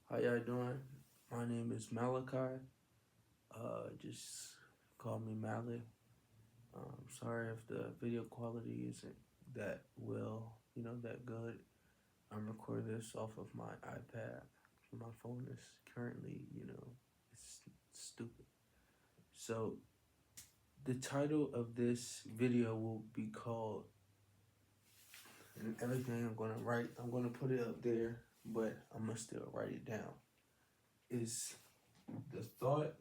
How y'all doing? My name is Malachi. Just call me Mally. Sorry if the video quality isn't that well, that good. I'm recording this off of my iPad. My phone is currently, it's stupid. So the title of this video will be called, and everything I'm gonna put it up there, but I'm gonna still write it down. Is the thought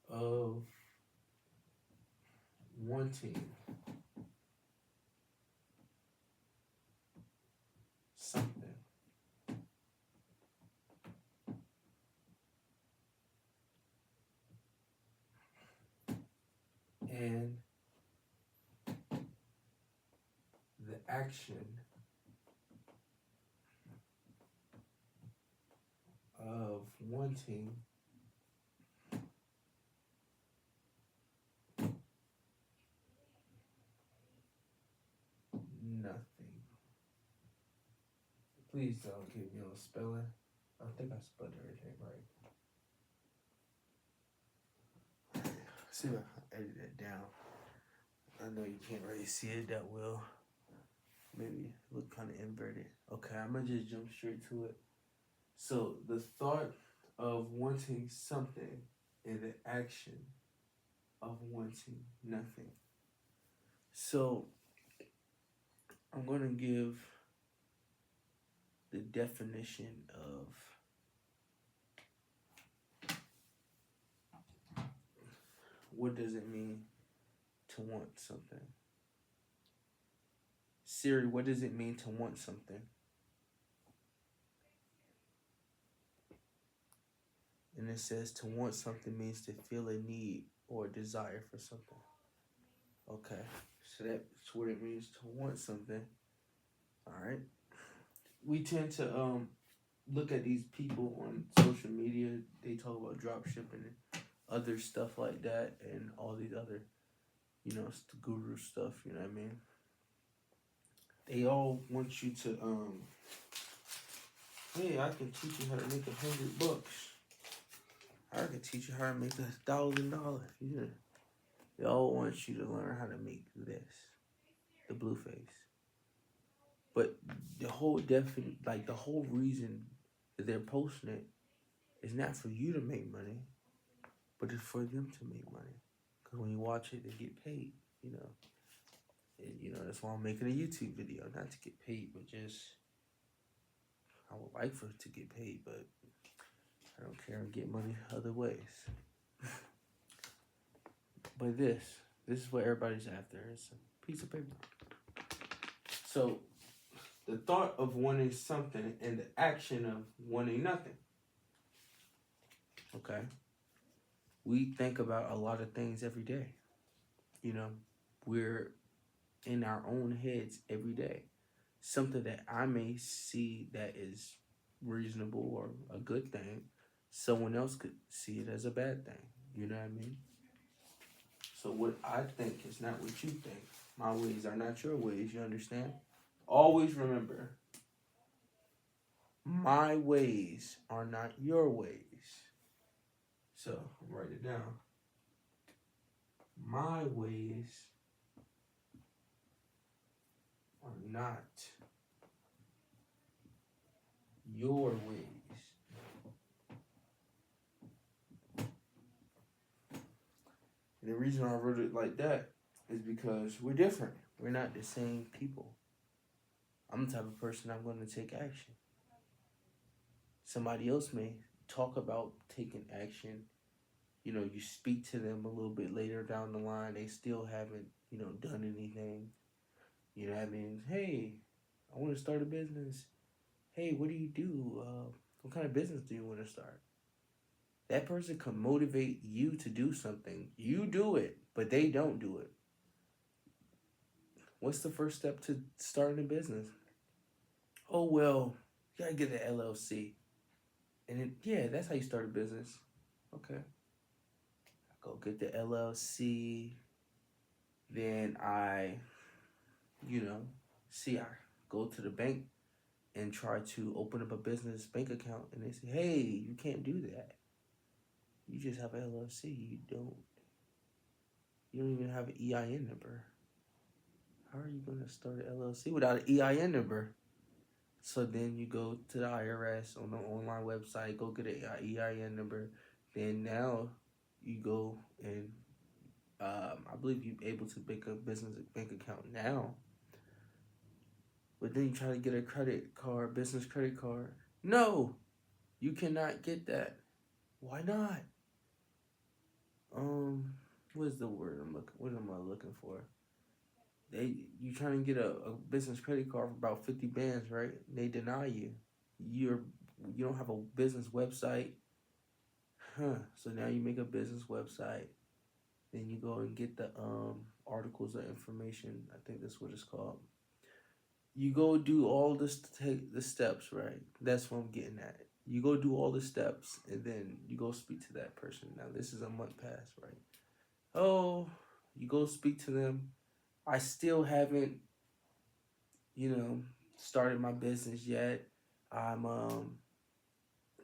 of wanting something and the action of wanting nothing. Please don't give me a spelling. I think I spelled everything right. See if I edit that down. I know you can't really see it that well. Maybe it look kind of inverted. Okay, I'm gonna just jump straight to it. So the thought of wanting something and the action of wanting nothing. So I'm gonna give the definition of what does it mean to want something. Siri, what does it mean to want something? And it says to want something means to feel a need or a desire for something. Okay, so that's what it means to want something. All right. We tend to look at these people on social media. They talk about drop shipping and other stuff like that, and all these other, guru stuff. You know what I mean? They all want you to hey, I can teach you how to make $100. I can teach you how to make $1,000. Yeah. They all want you to learn how to make this, the blue face. But the whole the whole reason that they're posting it is not for you to make money, but it's for them to make money. Because when you watch it, they get paid. And that's why I'm making a YouTube video, not to get paid, but just I would like for it to get paid, but I don't care and get money other ways. But this is what everybody's after. It's a piece of paper. So the thought of wanting something and the action of wanting nothing. Okay. We think about a lot of things every day. We're in our own heads every day. Something that I may see that is reasonable or a good thing, someone else could see it as a bad thing. You know what I mean? So what I think is not what you think. My ways are not your ways, you understand? Always remember, my ways are not your ways. So I'll write it down. My ways are not your ways. And the reason I wrote it like that is because we're different. We're not the same people. I'm the type of person I'm going to take action. Somebody else may talk about taking action. You speak to them a little bit later down the line. They still haven't, done anything. You know what I mean? Hey, I want to start a business. Hey, what do you do? What kind of business do you want to start? That person can motivate you to do something. You do it, but they don't do it. What's the first step to starting a business? Oh, well, you gotta get an LLC. And then, yeah, that's how you start a business. Okay. I go get the LLC. Then I you know, see, I go to the bank and try to open up a business bank account, and they say, hey, you can't do that. You just have an LLC. You don't even have an EIN number. How are you going to start an LLC without an EIN number? So then you go to the IRS on the online website, go get an EIN number. Then now you go and I believe you're able to make a business bank account now. But then you try to get a credit card, business credit card. No, you cannot get that. Why not? What is the word I'm looking? What am I looking for? You trying to get a business credit card for about 50 bands, right? They deny you. You don't have a business website, huh? So now you make a business website. Then you go and get the articles of information. I think that's what it's called. You go do all this, take the steps, right? That's what I'm getting at. You go do all the steps, and then you go speak to that person. Now this is a month past, right? Oh, you go speak to them. I still haven't, started my business yet. I'm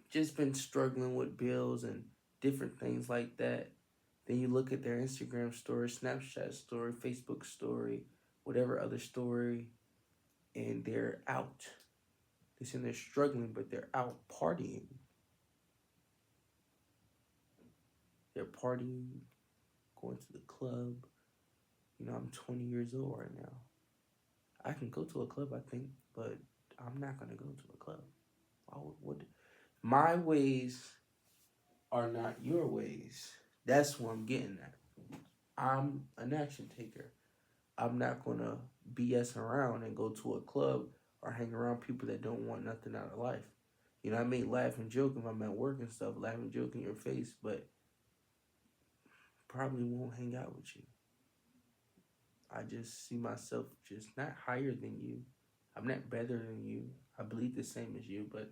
just been struggling with bills and different things like that. Then you look at their Instagram story, Snapchat story, Facebook story, whatever other story, and they're out. They say they're struggling, but they're out partying. They're partying, going to the club. I'm 20 years old right now. I can go to a club, I think, but I'm not going to go to a club. My ways are not your ways. That's what I'm getting at. I'm an action taker. I'm not going to BS around and go to a club or hang around people that don't want nothing out of life. I may laugh and joke if I'm at work and stuff, laugh and joke in your face, but probably won't hang out with you. I just see myself just not higher than you. I'm not better than you. I believe the same as you, but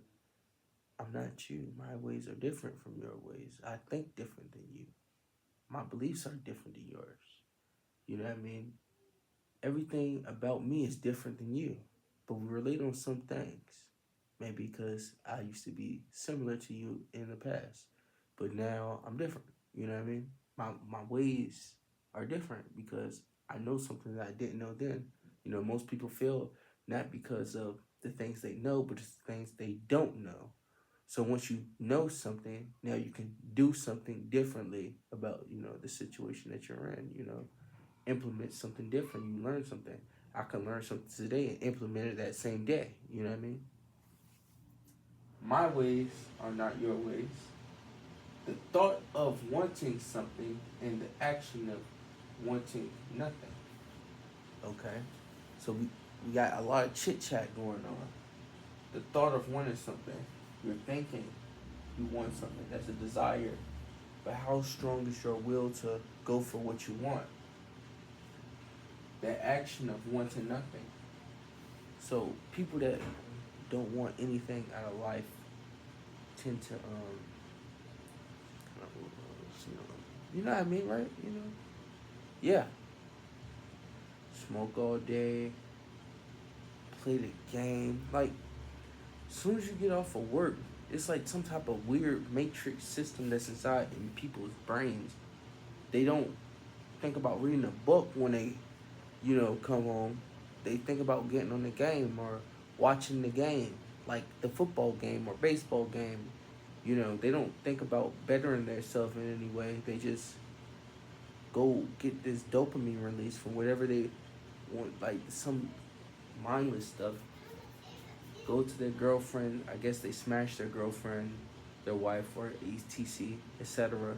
I'm not you. My ways are different from your ways. I think different than you. My beliefs are different than yours. You know what I mean? Everything about me is different than you, but we relate on some things. Maybe because I used to be similar to you in the past, but now I'm different. You know what I mean? My ways are different because I know something that I didn't know then. Most people fail not because of the things they know, but it's the things they don't know. So once you know something, now you can do something differently about, the situation that you're in, implement something different. You learn something. I can learn something today and implement it that same day. You know what I mean? My ways are not your ways. The thought of wanting something and the action of wanting nothing. Okay? So we got a lot of chit chat going on. The thought of wanting something, you're thinking you want something. That's a desire. But how strong is your will to go for what you want? That action of wanting nothing. So people that don't want anything out of life tend to you know what I mean, right? Yeah. Smoke all day, play the game. Like, as soon as you get off of work, it's like some type of weird matrix system that's inside in people's brains. They don't think about reading a book when they, come home. They think about getting on the game or watching the game, like the football game or baseball game. They don't think about bettering themselves in any way. They just go get this dopamine release from whatever they want, like some mindless stuff. Go to their girlfriend. I guess they smash their girlfriend, their wife, or etc., etc.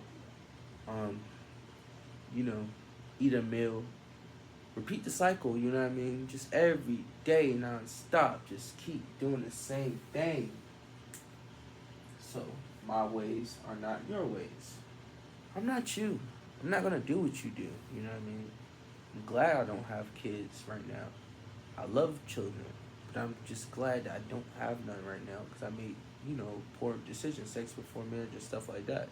You know, eat a meal. Repeat the cycle. You know what I mean? Just every day, non-stop. Just keep doing the same thing. So my ways are not your ways. I'm not you. I'm not gonna do what you do. You know what I mean? I'm glad I don't have kids right now. I love children, but I'm just glad that I don't have none right now because I made, poor decisions, sex before marriage and stuff like that.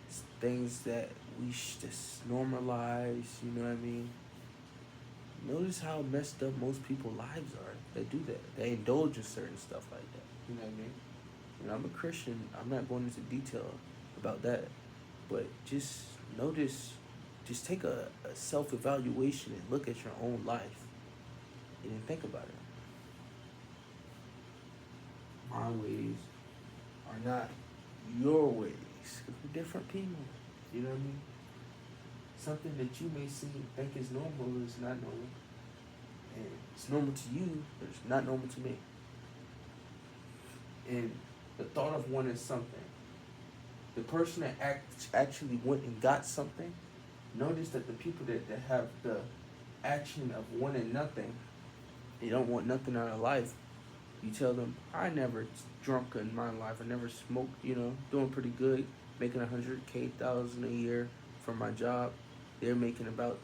It's things that we should just normalize. You know what I mean? Notice how messed up most people's lives are that do that. They indulge in certain stuff like that. You know what I mean? And I'm a Christian. I'm not going into detail about that. But just notice, just take a self evaluation and look at your own life and then think about it. My ways are not your ways. Because we're different people. You know what I mean? Something that you may think is normal is not normal. And it's normal to you, but it's not normal to me. And the thought of wanting something, the person that actually went and got something, notice that the people that have the action of wanting nothing, they don't want nothing out of life. You tell them, I never drunk in my life. I never smoked, doing pretty good, making 100,000 a year from my job. They're making about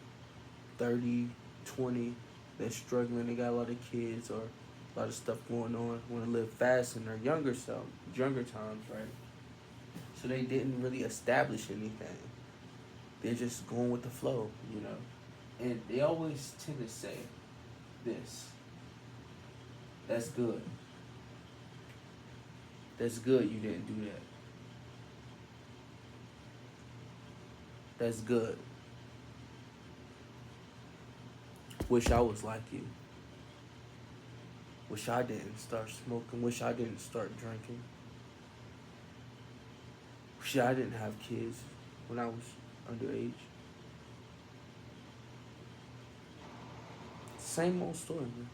30, 20. They're struggling. They got a lot of kids or a lot of stuff going on. Want to live fast in their younger times, right? So they didn't really establish anything. They're just going with the flow, And they always tend to say this. That's good. That's good you didn't do that. That's good. Wish I was like you. Wish I didn't start smoking. Wish I didn't start drinking. Wish I didn't have kids when I was underage. Same old story, man.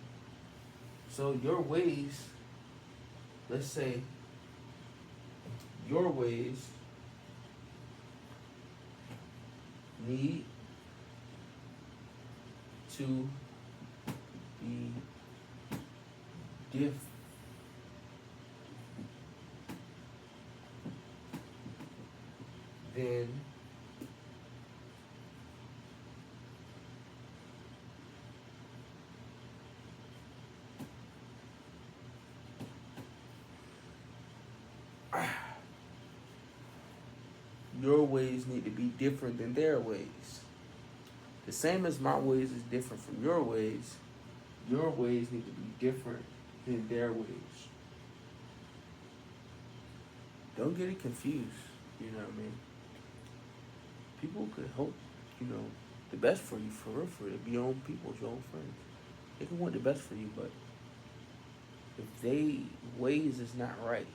So your ways, let's say, your ways need to be different than your ways need to be different than their ways. The same as my ways is different from your ways need to be different than their ways. Don't get it confused, you know what I mean? People could hope, the best for you, for real, for it. Be your own people, your own friends. They can want the best for you, but if they ways is not right,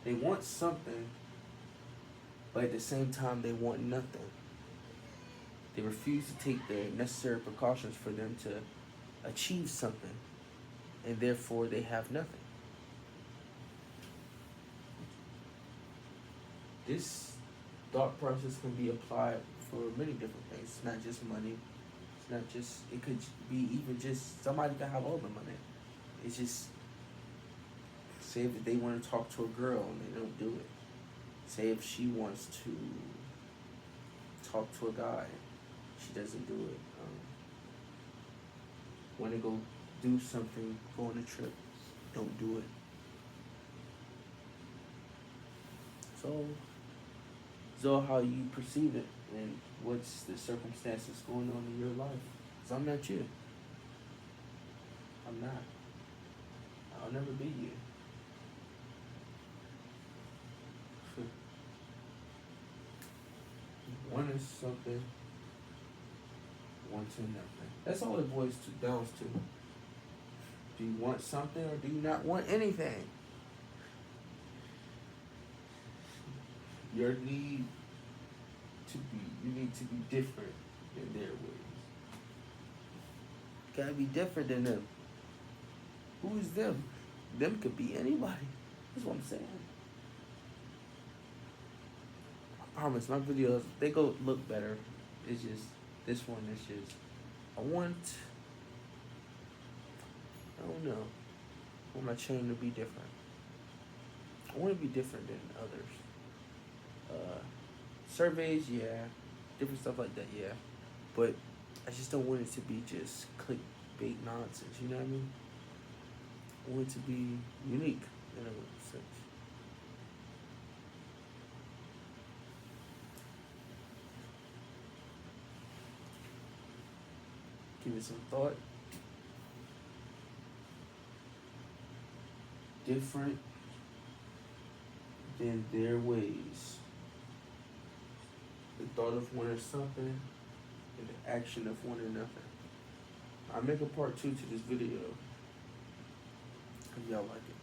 they want something, but at the same time they want nothing. They refuse to take the necessary precautions for them to achieve something, and therefore they have nothing. This thought process can be applied for many different things. It's not just money. It's not just, it could be even just somebody can have all the money. It's just, say if they want to talk to a girl and they don't do it. Say if she wants to talk to a guy, she doesn't do it. Want to go do something, go on a trip, don't do it. So, it's all how you perceive it and what's the circumstances going on in your life. Because I'm not you. I'm not. I'll never be you. One is something, one to nothing. That's all it boils down to. Do you want something or do you not want anything? You need to be different than their ways. You gotta be different than them. Who is them? Them could be anybody. That's what I'm saying. I promise my videos, they go look better. It's just, this one is just, I don't know. I want my chain to be different. I want to be different than others. Surveys, yeah. Different stuff like that, yeah. But I just don't want it to be just clickbait nonsense, you know what I mean? I want it to be unique in a sense. Give it some thought. Different than their ways. The thought of wanting something and the action of wanting nothing. I'll make a part 2 to this video if y'all like it.